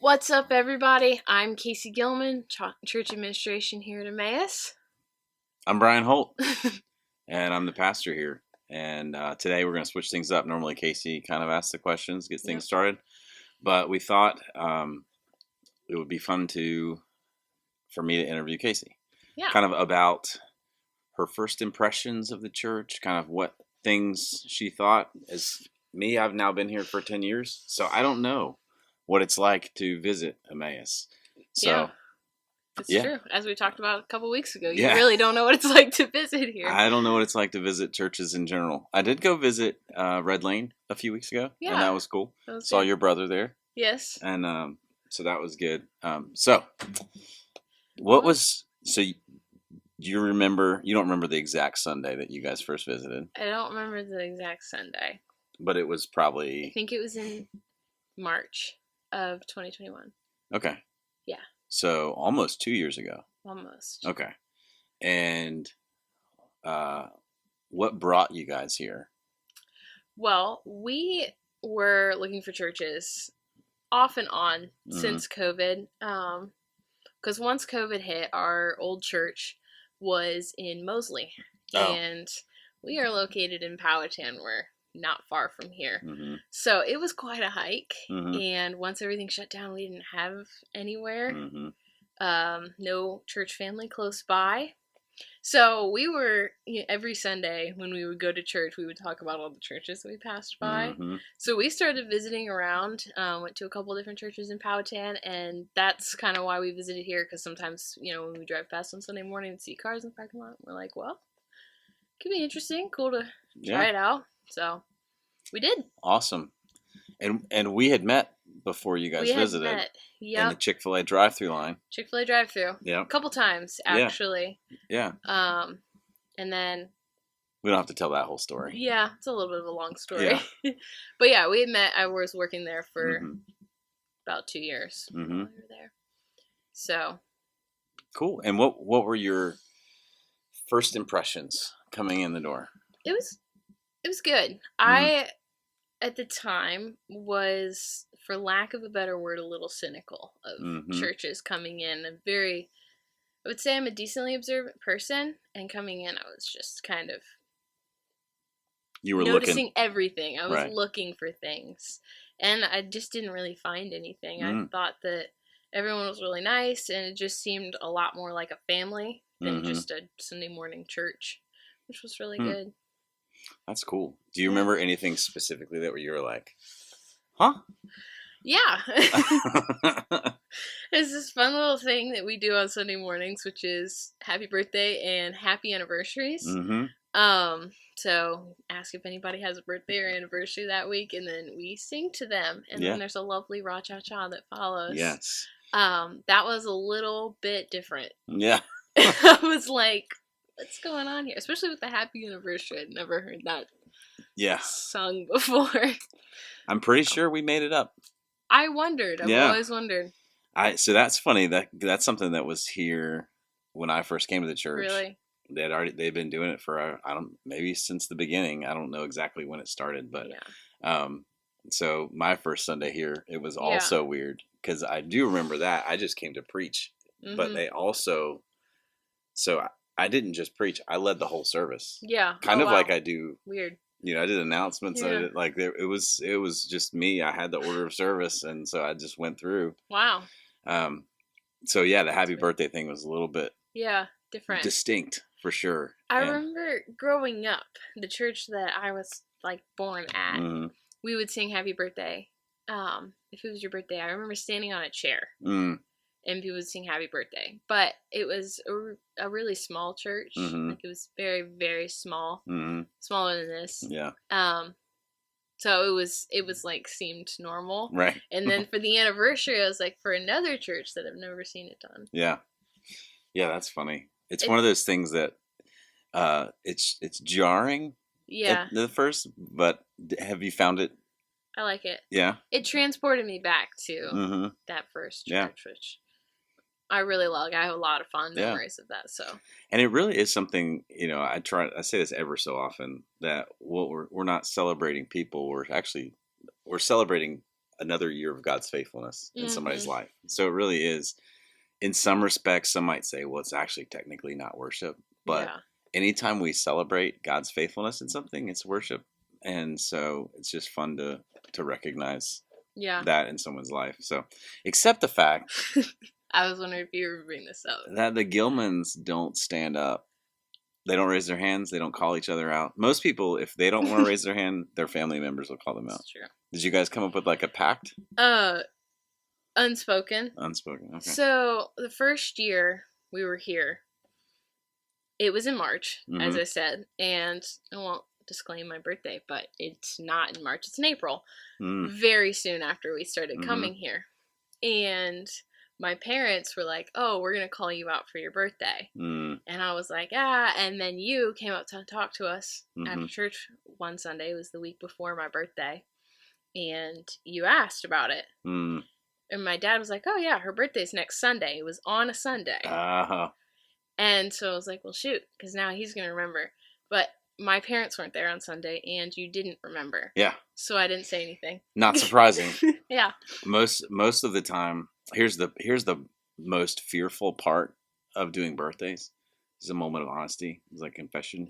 What's up, everybody? I'm Casey Gilman, Church Administration here at Emmaus. I'm Brian Holt, and I'm the pastor here. And today we're going to switch things up. Normally Casey kind of asks the questions, gets things started. But we thought it would be fun for me to interview Casey. Yeah. Kind of about her first impressions of the church, kind of what things she thought. As me, I've now been here for 10 years, so I don't know what it's like to visit Emmaus. So, it's true. As we talked about a couple weeks ago, you Yeah. really don't know what it's like to visit here. I don't know what it's like to visit churches in general. I did go visit Red Lane a few weeks ago, and that was cool. Saw your brother there. Yes. And so that was good. So you remember, you don't remember the exact Sunday that you guys first visited? I don't remember the exact Sunday. But it was probably... I think it was in March of 2021. Okay. Yeah. So almost 2 years ago. Almost. Okay. And what brought you guys here? Well, we were looking for churches off and on since COVID. Because once COVID hit, our old church was in Mosley. Oh. And we are located in Powhatan. We're not far from here. Mm-hmm. So it was quite a hike. Mm-hmm. And once everything shut down, we didn't have anywhere. Mm-hmm. No church family close by. So we were, every Sunday when we would go to church, we would talk about all the churches that we passed by. Mm-hmm. So we started visiting around, went to a couple different churches in Powhatan, and that's kind of why we visited here, because sometimes, when we drive past on Sunday morning and see cars in the parking lot, we're like, well, could be interesting, cool to try it out. So we did. Awesome. And we had met before you guys visited. Met. Yep. In the Chick-fil-A drive-thru line. Chick-fil-A drive-thru. Yeah. A couple times, actually. Yeah. And then... We don't have to tell that whole story. Yeah, it's a little bit of a long story. Yeah. But yeah, we had met. I was working there for about 2 years while we were there. So... Cool. And what were your first impressions coming in the door? It was good. I, at the time, was, for lack of a better word, a little cynical of churches coming in. I would say I'm a decently observant person, and coming in, I was just kind of noticing everything. I was looking for things, and I just didn't really find anything. I thought that everyone was really nice, and it just seemed a lot more like a family than just a Sunday morning church, which was really good. That's cool. Do you remember anything specifically that you were like, huh? Yeah. There's this fun little thing that we do on Sunday mornings, which is happy birthday and happy anniversaries. So ask if anybody has a birthday or anniversary that week, and then we sing to them. And then there's a lovely ra-cha-cha that follows. Yes. That was a little bit different. Yeah. I was like, what's going on here? Especially with the happy anniversary. I'd never heard that sung before. I'm pretty sure we made it up. I wondered. I've always wondered. So that's funny. That's something that was here when I first came to the church. Really? They'd been doing it for maybe since the beginning. I don't know exactly when it started, but so my first Sunday here, it was also weird because I do remember that I just came to preach, but they also I didn't just preach. I led the whole service. Yeah. Kind of like I do. Weird. I did announcements. Yeah. It was just me. I had the order of service, and so I just went through. Wow. So yeah, the happy birthday thing was a little bit different, distinct for sure. I remember growing up, the church that I was born at, we would sing happy birthday. If it was your birthday, I remember standing on a chair. And people would sing happy birthday. But it was a really small church. It was very, very small. Smaller than this. Yeah. So it was seemed normal. Right. And then for the anniversary, I was for another church that I've never seen it done. Yeah. Yeah, that's funny. It's one of those things that it's jarring at the first, but have you found it? I like it. Yeah. It transported me back to that first church, which I really love. I have a lot of fond memories of that. So, and it really is something, I say this ever so often, that we're not celebrating people. We're celebrating another year of God's faithfulness in somebody's life. So it really is. In some respects, some might say, well, it's actually technically not worship, but anytime we celebrate God's faithfulness in something, it's worship. And so it's just fun to recognize that in someone's life. So, except the fact I was wondering if you were bringing this up, that the Gilmans don't stand up. They don't raise their hands. They don't call each other out. Most people, if they don't want to raise their hand, their family members will call them out. That's true. Did you guys come up with like a pact? Unspoken. Unspoken, okay. So the first year we were here, it was in March, as I said, and I won't disclaim my birthday, but it's not in March, it's in April. Very soon after we started coming here. And my parents were like, oh, we're going to call you out for your birthday. And I was like, and then you came up to talk to us after church one Sunday. It was the week before my birthday. And you asked about it. And my dad was like, oh, yeah, her birthday's next Sunday. It was on a Sunday. And so I was like, well, shoot, because now he's going to remember. But my parents weren't there on Sunday, and you didn't remember. Yeah. So I didn't say anything. Not surprising. Yeah. Most of the time, here's the most fearful part of doing birthdays. It's a moment of honesty. It's like confession.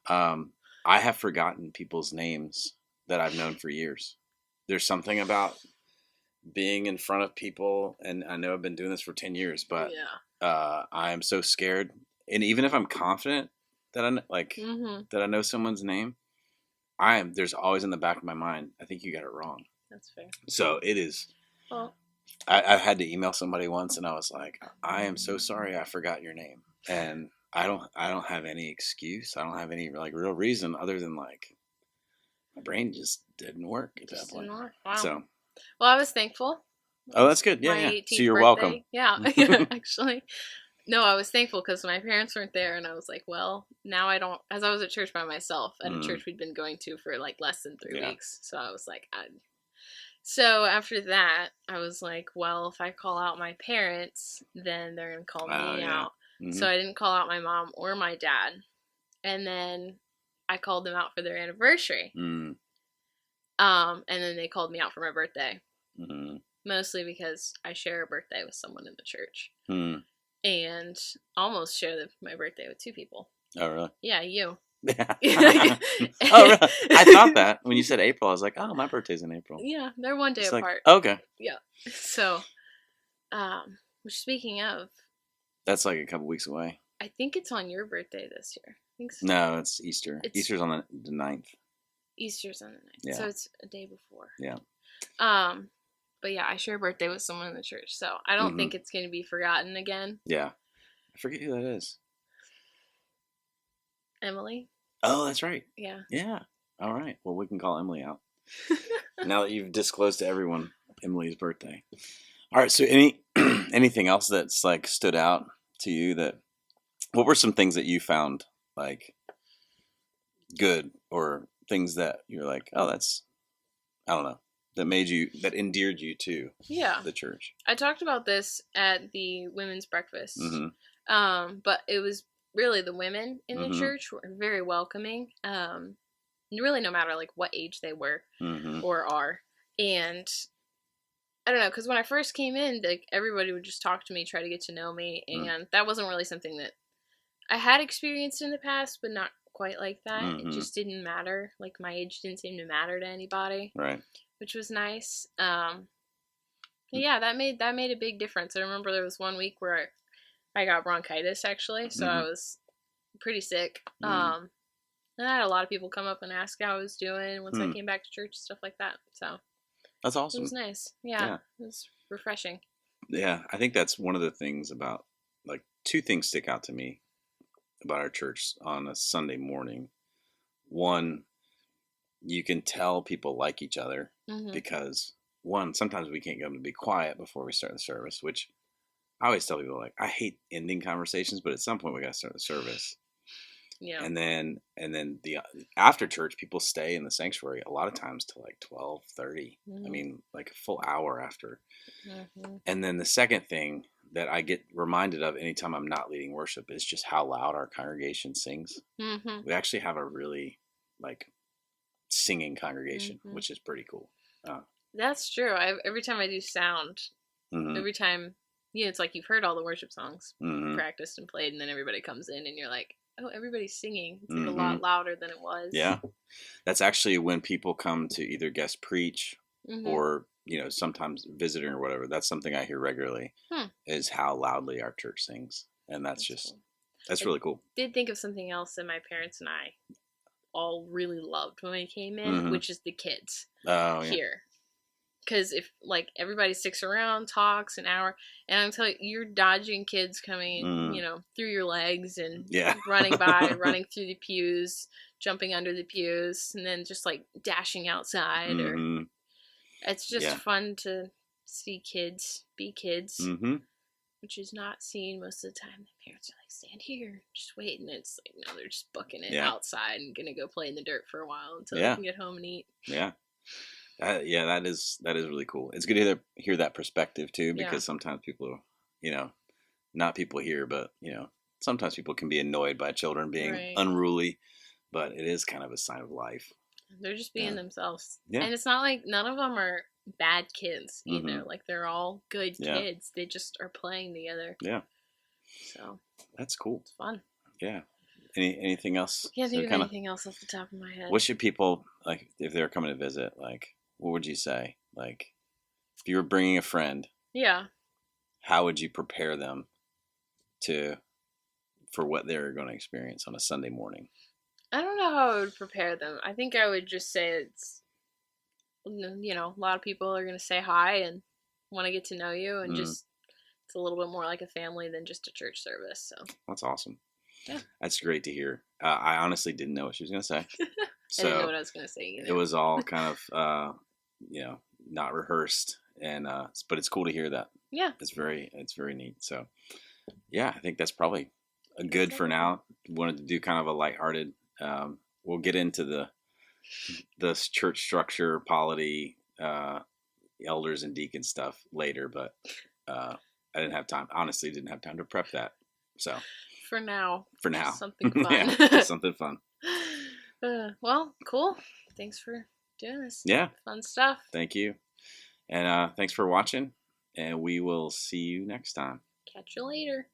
I have forgotten people's names that I've known for years. There's something about being in front of people, and I know I've been doing this for 10 years, but I am so scared. And even if I'm confident that that I know someone's name, there's always in the back of my mind, I think you got it wrong. That's fair. So it is. Well, I had to email somebody once, and I was like, I am so sorry I forgot your name. And I don't have any excuse. I don't have any like real reason other than like my brain just didn't work at that point. Wow. So, well, I was thankful. Oh, that's good. Yeah. So you're birthday. Welcome. Yeah, actually. No, I was thankful because my parents weren't there, and I was like, well, now I don't, as I was at church by myself, at a church we'd been going to for like less than 3 weeks. So I was like, so after that, I was like, well, if I call out my parents, then they're going to call me out. So I didn't call out my mom or my dad. And then I called them out for their anniversary. And then they called me out for my birthday. Mostly because I share a birthday with someone in the church. And almost share my birthday with 2 people. Oh, really? Yeah, you. Oh, really? I thought that. When you said April, I was like, oh, my birthday's in April. Yeah, they're one day apart. Like, okay. Yeah. So, which speaking of... That's like a couple weeks away. I think it's on your birthday this year. I think so. No, it's Easter. Easter's on the 9th. Easter's on the 9th. Yeah. So it's a day before. Yeah. But yeah, I share a birthday with someone in the church, so I don't think it's going to be forgotten again. Yeah. I forget who that is. Emily. Oh, that's right. Yeah. Yeah. All right. Well, we can call Emily out. Now that you've disclosed to everyone Emily's birthday. All right. So anything else that's like stood out to you what were some things that you found like good or things that you're like, oh, that's, I don't know. That endeared you to the church. I talked about this at the women's breakfast. But it was really the women in the church were very welcoming. Really no matter like what age they were or are. And I don't know, because when I first came in, like everybody would just talk to me, try to get to know me. And that wasn't really something that I had experienced in the past, but not quite like that. It just didn't matter. Like my age didn't seem to matter to anybody. Right. Which was nice. Yeah, that made a big difference. I remember there was one week where I got bronchitis actually, so I was pretty sick. And I had a lot of people come up and ask how I was doing once I came back to church, stuff like that. So that's awesome. It was nice. Yeah. It was refreshing. Yeah, I think that's one of the things about, like, 2 things stick out to me about our church on a Sunday morning. One, you can tell people like each other because, one, sometimes we can't get them to be quiet before we start the service, which I always tell people, like, I hate ending conversations, but at some point we got to start the service. Yeah. And then the after church, people stay in the sanctuary a lot of times till like 12:30. I mean, like a full hour after. And then the second thing that I get reminded of anytime I'm not leading worship is just how loud our congregation sings. We actually have a really like singing congregation, which is pretty cool. That's true. Every time I do sound, every time, it's like you've heard all the worship songs practiced and played, and then everybody comes in, and you're like, oh, everybody's singing. It's like a lot louder than it was. Yeah. That's actually when people come to either guest preach or, sometimes visiting or whatever. That's something I hear regularly is how loudly our church sings. And that's cool. That's really cool. I did think of something else that my parents and I all really loved when we came in, which is the kids here. Because if, like, everybody sticks around, talks an hour, and I'm telling you, you're dodging kids coming, through your legs and running by, running through the pews, jumping under the pews, and then just, like, dashing outside. Or it's just fun to see kids be kids, which is not seen most of the time. The parents are like, stand here, just wait. And it's like, no, they're just booking it outside and going to go play in the dirt for a while until they can get home and eat. Yeah. That is really cool. It's good to hear that perspective too, because sometimes people, not people here, but sometimes people can be annoyed by children being unruly, but it is kind of a sign of life. They're just being themselves, and it's not like none of them are bad kids either. Like they're all good kids. They just are playing together. Yeah. So that's cool. It's fun. Yeah. Anything else? Can't think of anything else off the top of my head. What should people, like, if they're coming to visit, like, what would you say? Like, if you were bringing a friend, how would you prepare them for what they're going to experience on a Sunday morning? I don't know how I would prepare them. I think I would just say it's, a lot of people are going to say hi and want to get to know you, and just, it's a little bit more like a family than just a church service. So that's awesome. Yeah. That's great to hear. I honestly didn't know what she was going to say. So I didn't know what I was going to say either. It was all kind of, not rehearsed, and but it's cool to hear that. Yeah. It's very neat. So, yeah, I think that's probably a good for now. Wanted to do kind of a lighthearted. We'll get into the church structure, polity, elders and deacons stuff later, but I didn't have time. Honestly, didn't have time to prep that. So. For now. Something fun. Something fun. Well, cool. Thanks for doing this. Yeah. Fun stuff. Thank you. And thanks for watching. And we will see you next time. Catch you later.